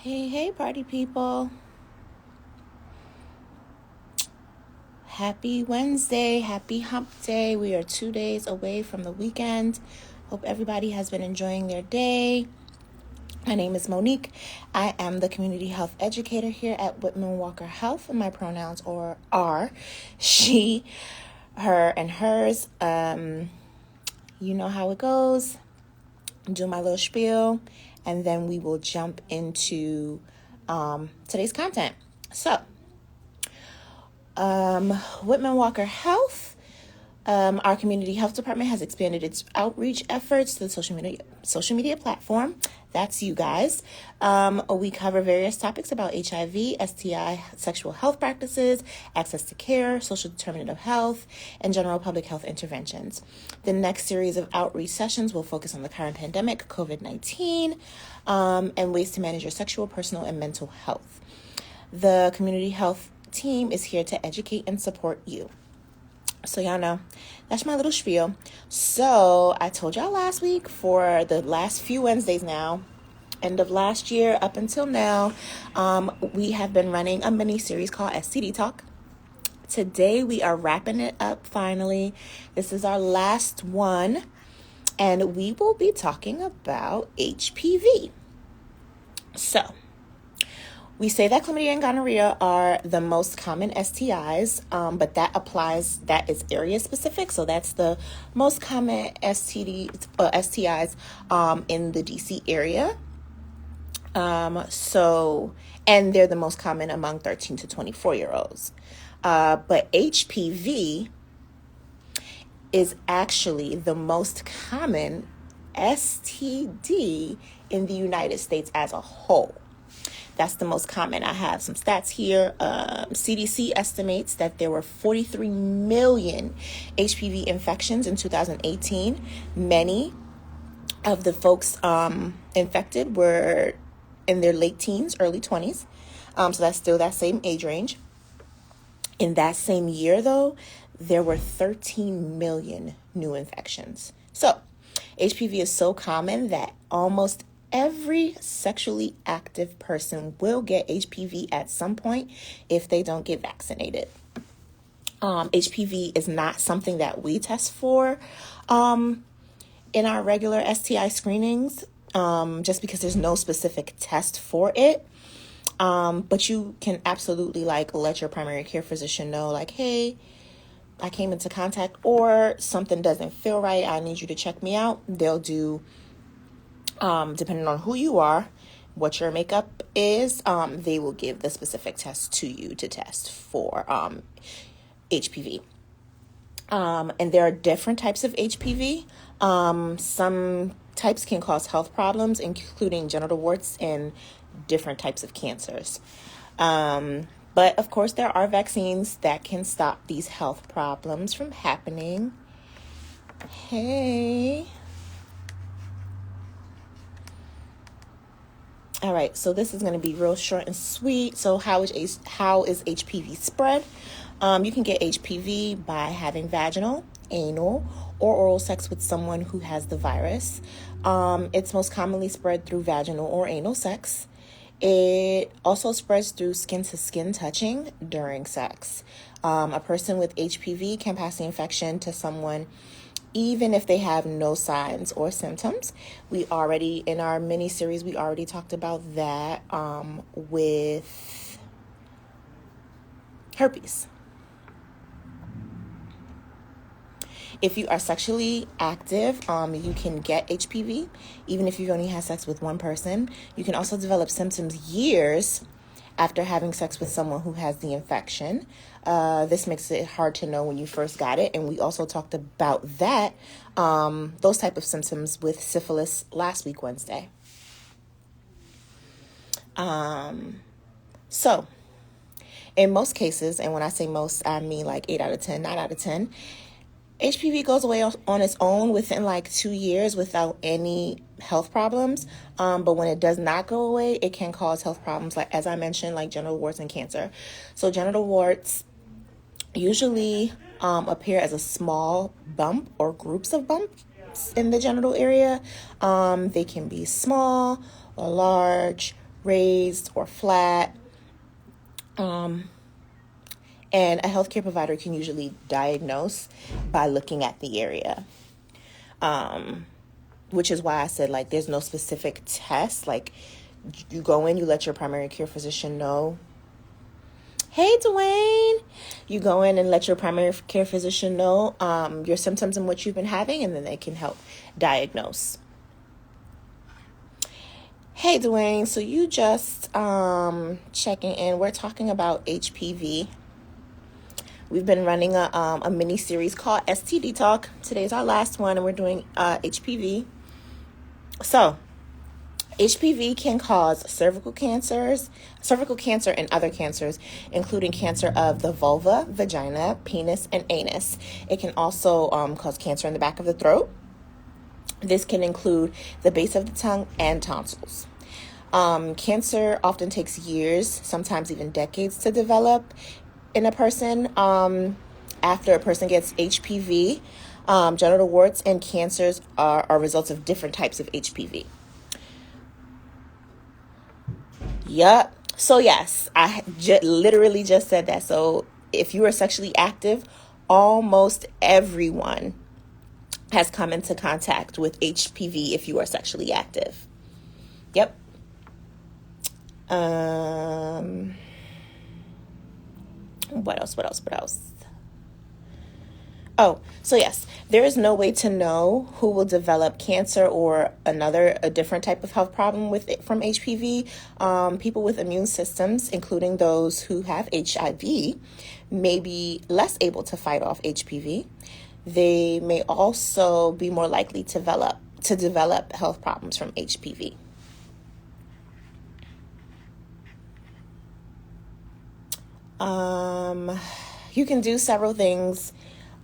Hey, party people. Happy Wednesday. Happy hump day. We are 2 days away from the weekend. Hope everybody has been enjoying their day. My name is Monique. I am the community health educator here at Whitman-Walker Health, and my pronouns are she, her, and hers. You know how it goes. Do my little spiel, and then we will jump into today's content. So, Whitman-Walker Health, our community health department has expanded its outreach efforts to the social media platform. That's you guys. We cover various topics about HIV, STI, sexual health practices, access to care, social determinant of health, and general public health interventions. The next series of outreach sessions will focus on the current pandemic, COVID-19, and ways to manage your sexual, personal, and mental health. The community health team is here to educate and support you. So y'all know, that's my little spiel. So I told y'all last week, for the last few Wednesdays now, end of last year up until now, we have been running a mini series called STD Talk. Today we are wrapping it up finally. This is our last one, and we will be talking about HPV. So, we say that chlamydia and gonorrhea are the most common STIs, but that is area specific. So that's the most common STIs in the DC area. And they're the most common among 13 to 24-year-olds. But HPV is actually the most common STD in the United States as a whole. That's the most common. I have some stats here. CDC estimates that there were 43 million HPV infections in 2018. Many of the folks infected were in their late teens, early 20s. So that's still that same age range. In that same year, though, there were 13 million new infections. So HPV is so common that almost every sexually active person will get HPV at some point if they don't get vaccinated. HPV is not something that we test for in our regular STI screenings, just because there's no specific test for it. But you can absolutely let your primary care physician know, hey, I came into contact, or something doesn't feel right, I need you to check me out. They'll do, depending on who you are, what your makeup is, they will give the specific test to you to test for HPV. And there are different types of HPV. Some types can cause health problems, including genital warts and different types of cancers. But of course, there are vaccines that can stop these health problems from happening. Hey. All right, so this is going to be real short and sweet. So how is HPV spread? You can get HPV by having vaginal, anal, or oral sex with someone who has the virus. It's most commonly spread through vaginal or anal sex. It also spreads through skin-to-skin touching during sex. A person with HPV can pass the infection to someone even if they have no signs or symptoms. In our mini-series, we already talked about that with herpes. If you are sexually active, you can get HPV, even if you've only had sex with one person. You can also develop symptoms years after having sex with someone who has the infection. This makes it hard to know when you first got it. And we also talked about that, those type of symptoms with syphilis last week, Wednesday. So in most cases, and when I say most, I mean 8 out of 10, 9 out of 10, HPV goes away on its own within 2 years without any health problems. But when it does not go away, it can cause health problems, as I mentioned, genital warts and cancer. So genital warts usually appear as a small bump or groups of bumps in the genital area. They can be small or large, raised or flat. And a healthcare provider can usually diagnose by looking at the area. Which is why I said, like, there's no specific test. Like, you go in, you let your primary care physician know. Hey, Dwayne. You go in and let your primary care physician know your symptoms and what you've been having, and then they can help diagnose. Hey, Dwayne. So you just checking in. We're talking about HPV. We've been running a mini series called STD Talk. Today's our last one, and we're doing HPV. So, HPV can cause cervical cancer and other cancers, including cancer of the vulva, vagina, penis, and anus. It can also cause cancer in the back of the throat. This can include the base of the tongue and tonsils. Cancer often takes years, sometimes even decades, to develop in a person. After a person gets HPV, genital warts and cancers are results of different types of HPV. Yup. So yes, I literally just said that. So if you are sexually active, almost everyone has come into contact with HPV if you are sexually active. Yep. What else? Oh, so yes, there is no way to know who will develop cancer or a different type of health problem from HPV. People with immune systems, including those who have HIV, may be less able to fight off HPV. They may also be more likely to develop health problems from HPV. You can do several things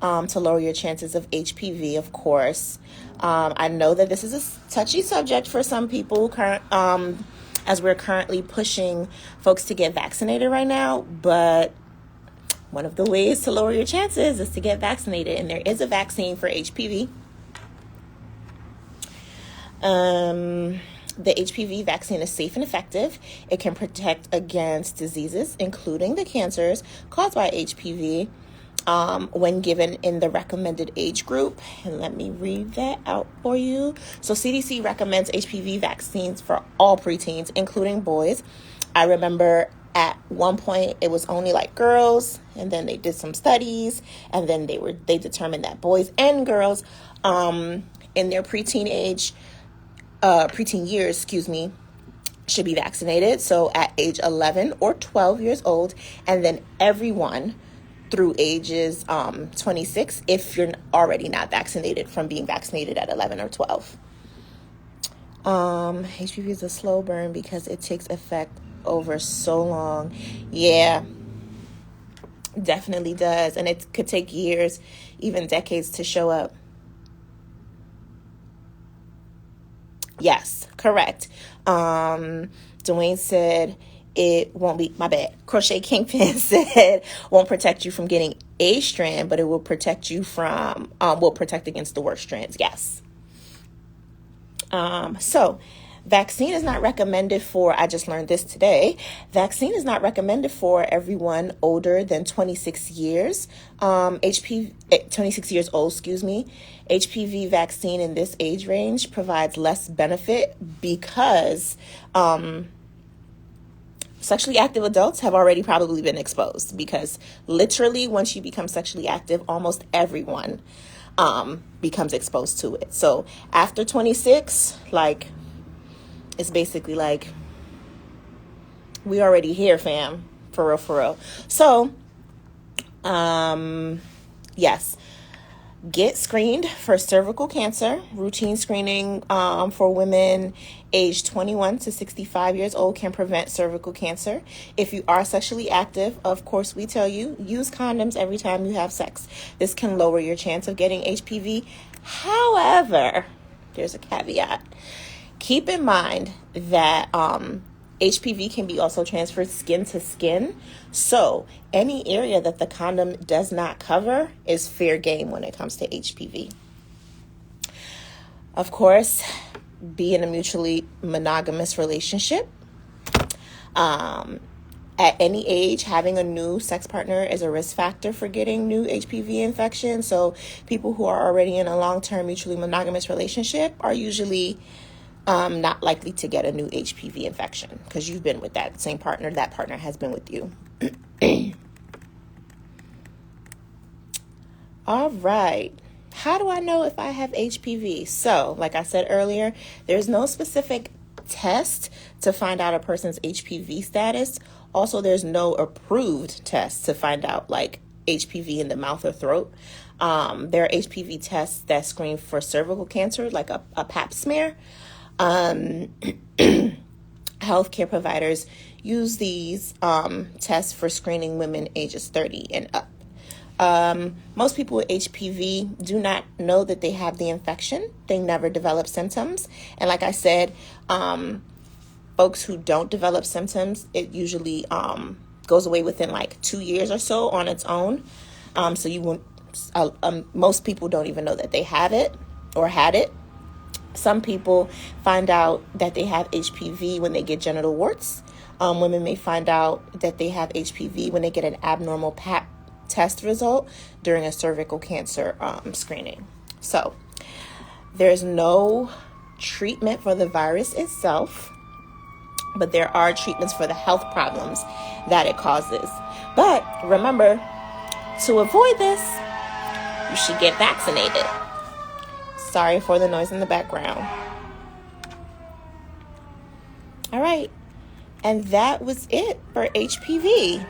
to lower your chances of HPV, of course. I know that this is a touchy subject for some people, as we're currently pushing folks to get vaccinated right now, but one of the ways to lower your chances is to get vaccinated, and there is a vaccine for HPV. The HPV vaccine is safe and effective. It can protect against diseases, including the cancers caused by HPV, when given in the recommended age group. And let me read that out for you. So CDC recommends HPV vaccines for all preteens, including boys. I remember at one point it was only like girls, and then they did some studies, and then they determined that boys and girls in their preteen years, should be vaccinated. So at age 11 or 12 years old, and then everyone through ages 26 if you're already not vaccinated from being vaccinated at 11 or 12. HPV is a slow burn because it takes effect over so long. Yeah, definitely does. And it could take years, even decades to show up. Yes, correct. Dwayne said it won't be, my bad. Crochet Kingpin said won't protect you from getting a strand, but it will protect you from, will protect against the worst strands. Yes. So vaccine is not recommended for, I just learned this today. Vaccine is not recommended for everyone older than 26 years. 26 years old, HPV vaccine in this age range provides less benefit because sexually active adults have already probably been exposed, because literally once you become sexually active, almost everyone becomes exposed to it. So after 26, like, it's basically like we already here, fam, for real. So, yes, get screened for cervical cancer. Routine screening for women aged 21 to 65 years old can prevent cervical cancer. If you are sexually active, of course, we tell you, use condoms every time you have sex. This can lower your chance of getting HPV. However, there's a caveat. Keep in mind that HPV can be also transferred skin to skin. So any area that the condom does not cover is fair game when it comes to HPV. Of course, be in a mutually monogamous relationship. At any age, having a new sex partner is a risk factor for getting new HPV infection. So people who are already in a long-term mutually monogamous relationship are usually not likely to get a new HPV infection because you've been with that same partner. That partner has been with you. All right. How do I know if I have HPV? So, like I said earlier, there's no specific test to find out a person's HPV status. Also, there's no approved test to find out like HPV in the mouth or throat. There are HPV tests that screen for cervical cancer, like a pap smear. Healthcare providers use these tests for screening women ages 30 and up. Most people with HPV do not know that they have the infection. They never develop symptoms. And like I said, folks who don't develop symptoms, it usually goes away within like 2 years or so on its own. So you won't. Most people don't even know that they have it or had it. Some people find out that they have HPV when they get genital warts. Women may find out that they have HPV when they get an abnormal pap test result during a cervical cancer screening. So there's no treatment for the virus itself, but there are treatments for the health problems that it causes. But remember, to avoid this, you should get vaccinated. Sorry for the noise in the background. All right. And that was it for HPV.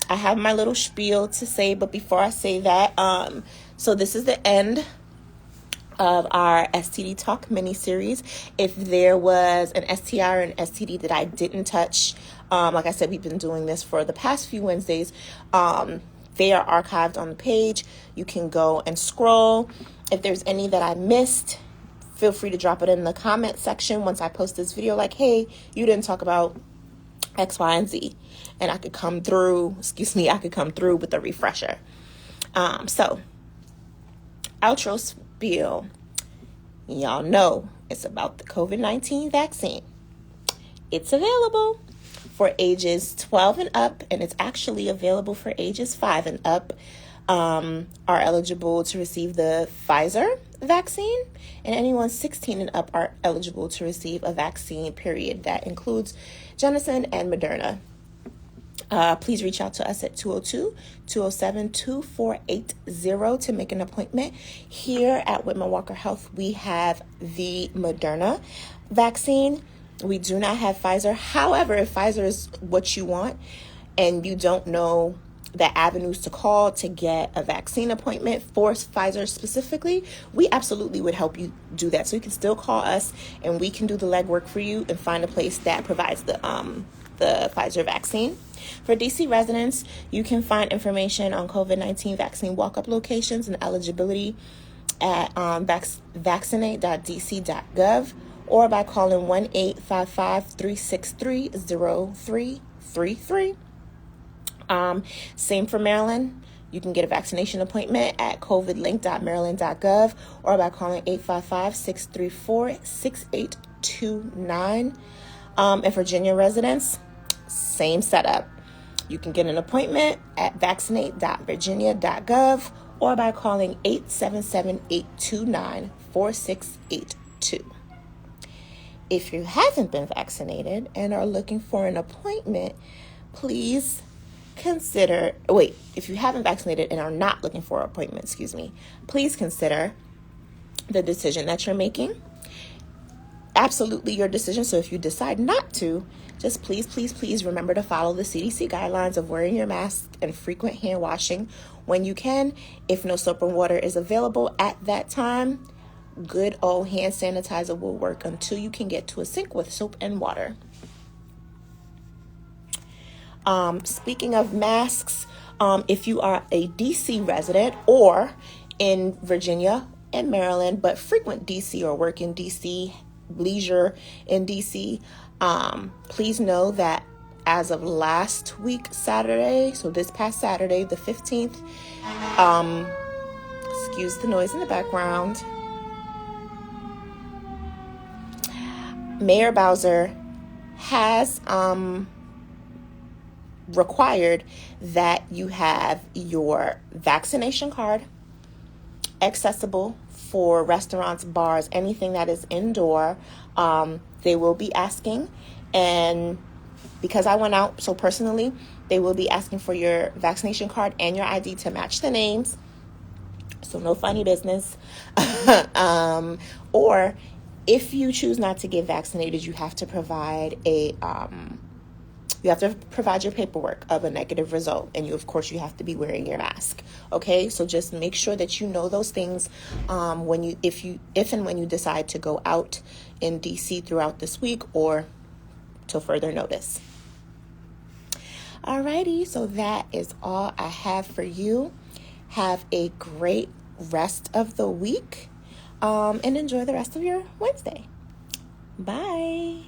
I have my little spiel to say, but before I say that, so this is the end of our STD Talk mini-series. If there was an STI or an STD that I didn't touch, like I said, we've been doing this for the past few Wednesdays. They are archived on the page. You can go and scroll. If there's any that I missed, feel free to drop it in the comment section once I post this video. Like, hey, you didn't talk about X, Y, and Z. And I could come through with a refresher. So, outro spiel. Y'all know it's about the COVID-19 vaccine. It's available for ages 12 and up, and it's actually available for ages 5 and up, are eligible to receive the Pfizer vaccine, and anyone 16 and up are eligible to receive a vaccine, period. That includes Johnson and Moderna. Please reach out to us at 202-207-2480 to make an appointment. Here at Whitman-Walker Health, we have the Moderna vaccine. We do not have Pfizer. However, if Pfizer is what you want and you don't know the avenues to call to get a vaccine appointment for Pfizer specifically, we absolutely would help you do that. So you can still call us and we can do the legwork for you and find a place that provides the Pfizer vaccine. For DC residents, you can find information on COVID-19 vaccine walk-up locations and eligibility at vaccinate.dc.gov or by calling 1-855-363-0333. Same for Maryland. You can get a vaccination appointment at covidlink.maryland.gov or by calling 855-634-6829. And Virginia residents, same setup. You can get an appointment at vaccinate.virginia.gov or by calling 877-829-4682. If you haven't been vaccinated and are looking for an appointment, please consider, if you haven't vaccinated and are not looking for an appointment, please consider the decision that you're making. Absolutely your decision. So if you decide not to, just please remember to follow the CDC guidelines of wearing your mask and frequent hand washing when you can. If no soap and water is available at that time, good old hand sanitizer will work until you can get to a sink with soap and water. Speaking of masks, if you are a DC resident or in Virginia and Maryland, but frequent DC or work in DC, leisure in DC, please know that as of last week, Saturday, so this past Saturday, the 15th, excuse the noise in the background, Mayor Bowser has required that you have your vaccination card accessible for restaurants, bars, anything that is indoor. They will be asking, and because I went out, so personally, they will be asking for your vaccination card and your ID to match the names. So no funny business. Or if you choose not to get vaccinated, you have to provide your paperwork of a negative result, and of course you have to be wearing your mask. Okay, so just make sure that you know those things if and when you decide to go out in DC throughout this week or till further notice. Alrighty, so that is all I have for you. Have a great rest of the week, and enjoy the rest of your Wednesday. Bye.